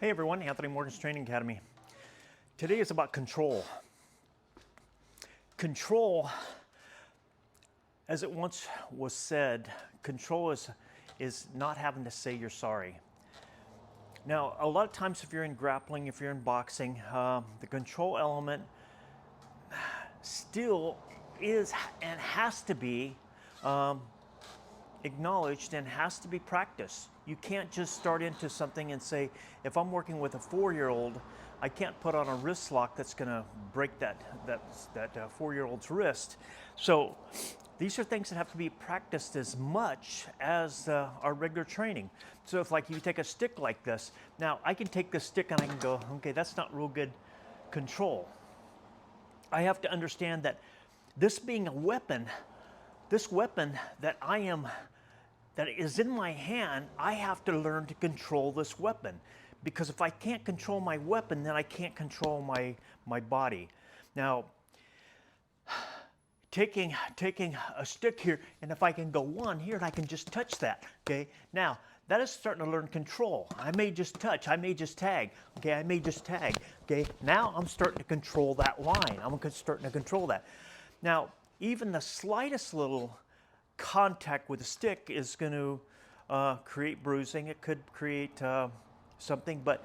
Hey everyone, Anthony Morgan's Training Academy. Today is about control. Control, as it once was said, control is not having to say you're sorry. Now, a lot of times if you're in grappling, if you're in boxing, the control element still is and has to be acknowledged and has to be practiced. You can't just start into something and say, if I'm working with a 4-year-old, I can't put on a wrist lock that's going to break that 4-year-old's wrist. So these are things that have to be practiced as much as our regular training. So if like you take a stick like this, now I can take this stick and I can go, okay, that's not real good control. I have to understand that this being a weapon, this weapon that that is in my hand, I have to learn to control this weapon. Because if I can't control my weapon, then I can't control my body. Now, taking a stick here, and if I can go one here, and I can just touch that, okay? Now, that is starting to learn control. I may just touch, I may just tag, okay? I may just tag, okay? Now I'm starting to control that line. I'm starting to control that. Now, even the slightest little contact with a stick is going to create bruising. It could create something, but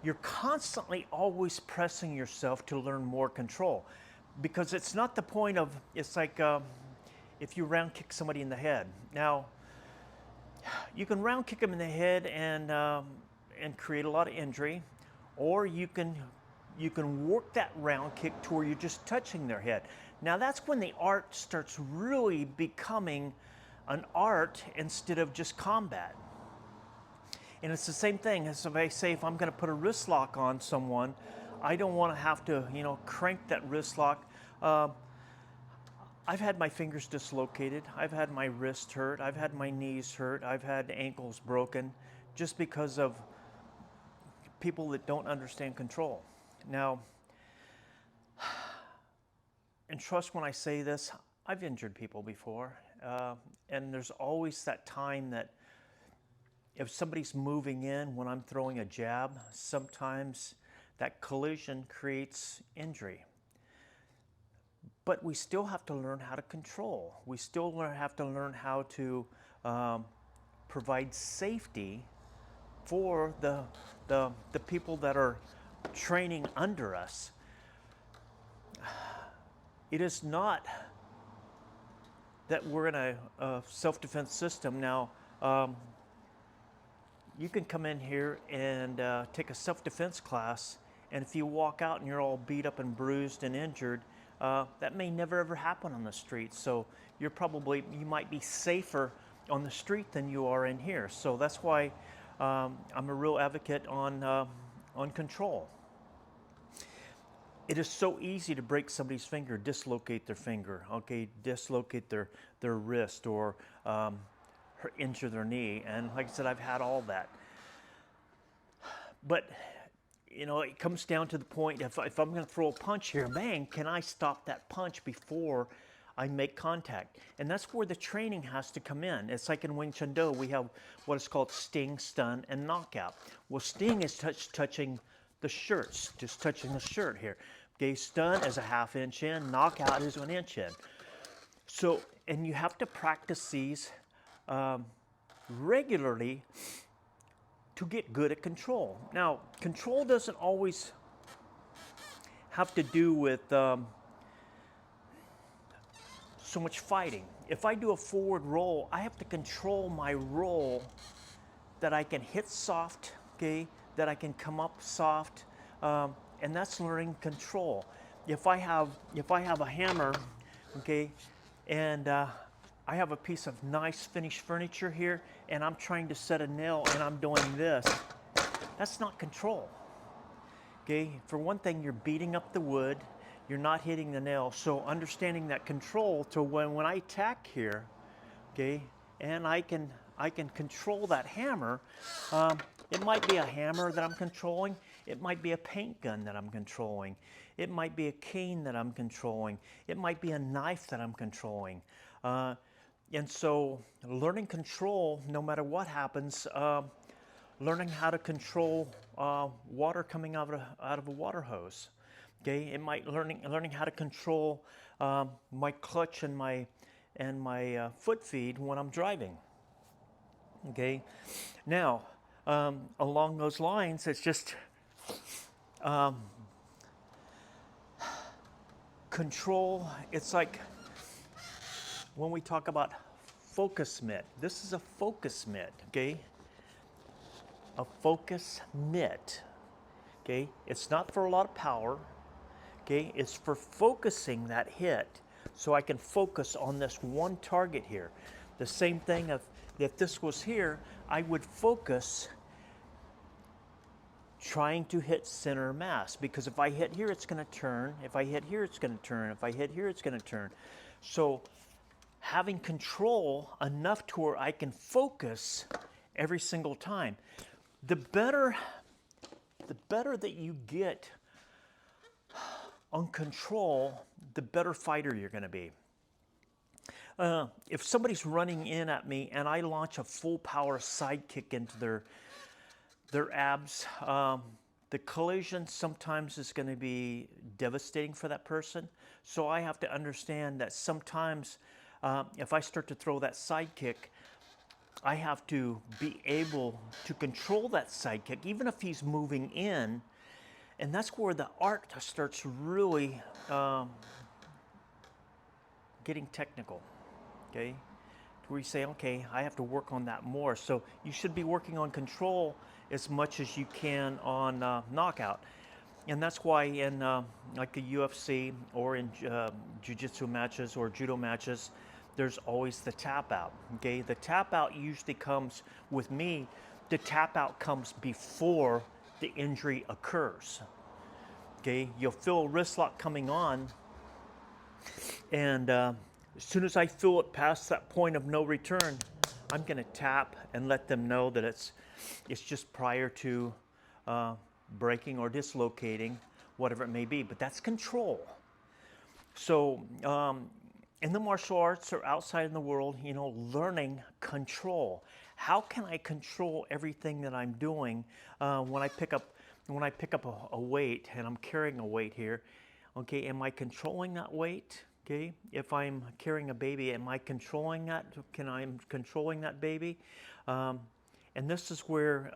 you're constantly always pressing yourself to learn more control, because it's not the point of, it's like if you round kick somebody in the head. Now, you can round kick them in the head and create a lot of injury, or you can work that round kick to where you're just touching their head. Now that's when the art starts really becoming an art instead of just combat. And it's the same thing as if I say, if I'm going to put a wrist lock on someone, I don't want to have to, crank that wrist lock. I've had my fingers dislocated. I've had my wrist hurt. I've had my knees hurt. I've had ankles broken just because of people that don't understand control. Now, and trust when I say this, I've injured people before. And there's always that time that if somebody's moving in when I'm throwing a jab, sometimes that collision creates injury. But we still have to learn how to control. We still have to learn how to provide safety for the people that are training under us. It is not that we're in a self-defense system. Now, you can come in here and take a self-defense class, and if you walk out and you're all beat up and bruised and injured, that may never ever happen on the street. So you might be safer on the street than you are in here. So that's why I'm a real advocate on control. It is so easy to break somebody's finger, dislocate their finger, okay, dislocate their wrist, or injure their knee. And like I said, I've had all that. But, it comes down to the point, if I'm going to throw a punch here, bang, can I stop that punch before I make contact? And that's where the training has to come in. It's like in Wing Chun Do, we have what is called sting, stun, and knockout. Well, sting is touching the shirts, just touching the shirt here. Okay, stun is a ½ inch in, knockout is 1 inch in. So, and you have to practice these regularly to get good at control. Now, control doesn't always have to do with so much fighting. If I do a forward roll, I have to control my roll, that I can hit soft, okay, that I can come up soft, and that's learning control. If I have a hammer, okay, and I have a piece of nice finished furniture here, and I'm trying to set a nail and I'm doing this, that's not control. Okay, for one thing, you're beating up the wood, you're not hitting the nail. So understanding that control to when I tack here, okay, and I can control that hammer. It might be a hammer that I'm controlling. It might be a paint gun that I'm controlling. It might be a cane that I'm controlling. It might be a knife that I'm controlling. And so learning control, no matter what happens, learning how to control water coming out of a water hose. Okay, it might learning how to control my clutch and my foot feed when I'm driving. Okay, now along those lines, it's just control. It's like when we talk about focus mitt. This is a focus mitt. Okay, a focus mitt. Okay, it's not for a lot of power. Okay, it's for focusing that hit so I can focus on this one target here. The same thing if this was here, I would focus trying to hit center mass, because if I hit here, it's going to turn. If I hit here, it's going to turn. If I hit here, it's going to turn. So having control enough to where I can focus every single time. The better that you get on control, the better fighter you're going to be. If somebody's running in at me and I launch a full power side kick into their abs, the collision sometimes is going to be devastating for that person. So I have to understand that sometimes if I start to throw that side kick, I have to be able to control that side kick, even if he's moving in. And that's where the art starts really getting technical, okay? To where you say, okay, I have to work on that more. So you should be working on control as much as you can on knockout. And that's why in like the UFC or in jiu-jitsu matches or judo matches, there's always the tap out, okay? The tap out usually comes, with me, the tap out comes before the injury occurs, okay? You'll feel a wrist lock coming on, and as soon as I feel it past that point of no return, I'm gonna tap and let them know that it's just prior to breaking or dislocating, whatever it may be, but that's control. So in the martial arts or outside in the world, you know, learning control. How can I control everything that I'm doing when I pick up a weight and I'm carrying a weight here? Okay, am I controlling that weight? Okay, if I'm carrying a baby, am I controlling that? I'm controlling that baby? And this is where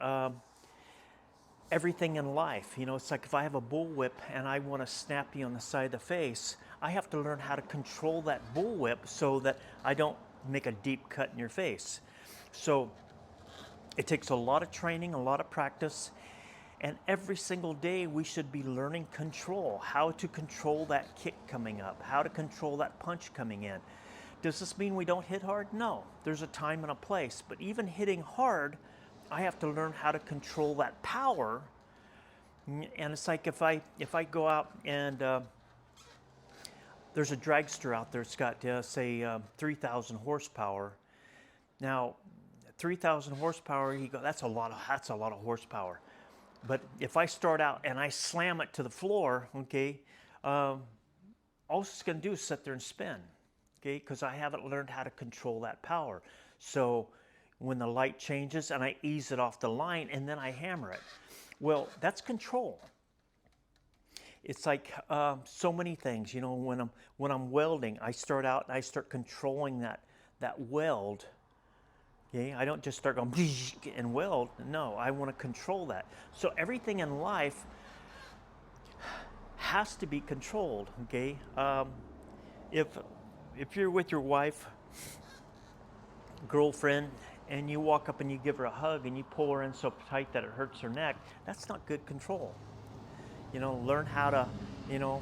everything in life, you know, it's like if I have a bullwhip and I want to snap you on the side of the face, I have to learn how to control that bullwhip so that I don't make a deep cut in your face. So it takes a lot of training, a lot of practice, and every single day we should be learning control, how to control that kick coming up, how to control that punch coming in. Does this mean we don't hit hard? No, there's a time and a place, but even hitting hard, I have to learn how to control that power. And it's like if I go out and there's a dragster out there, it's got say 3,000 horsepower. Now 3,000 horsepower, you go, that's a lot of horsepower. But if I start out and I slam it to the floor, okay, all it's going to do is sit there and spin, okay, because I haven't learned how to control that power. So when the light changes and I ease it off the line and then I hammer it, well, that's control. It's like so many things, you know, when I'm welding, I start out and I start controlling that weld. Okay, I don't just start going and weld. No, I want to control that. So everything in life has to be controlled. Okay, if you're with your wife, girlfriend, and you walk up and you give her a hug and you pull her in so tight that it hurts her neck, that's not good control. You know, learn how to, you know,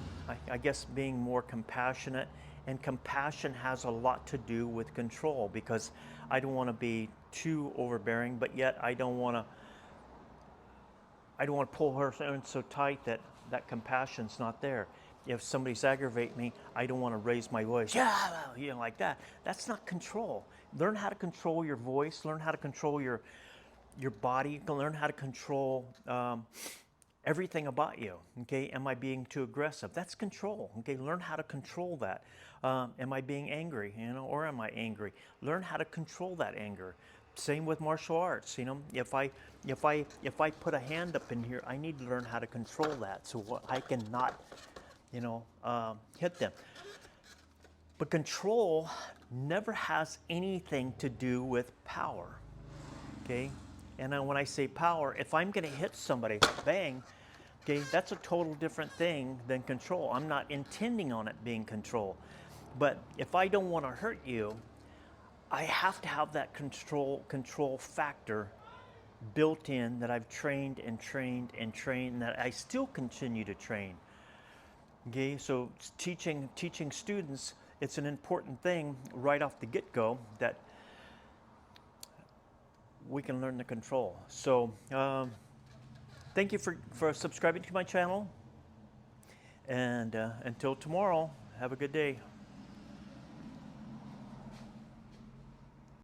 I guess being more compassionate. And compassion has a lot to do with control, because I don't want to be too overbearing, but yet I don't want to pull her in so tight that compassion's not there. If somebody's aggravating me, I don't want to raise my voice, yeah, you know, like that. That's not control. Learn how to control your voice. Learn how to control your body. Learn how to control everything about you. Okay, am I being too aggressive? That's control. Okay, learn how to control that. Am I being angry? You know, or am I angry? Learn how to control that anger. Same with martial arts. You know, if I put a hand up in here, I need to learn how to control that so I cannot, you know, hit them. But control never has anything to do with power. Okay, and then when I say power, if I'm going to hit somebody, bang. Okay, that's a total different thing than control. I'm not intending on it being control. But if I don't want to hurt you, I have to have that control factor built in that I've trained and trained and trained, and that I still continue to train. Okay, so teaching students, it's an important thing right off the get-go that we can learn the control. So thank you for subscribing to my channel, and until tomorrow, have a good day.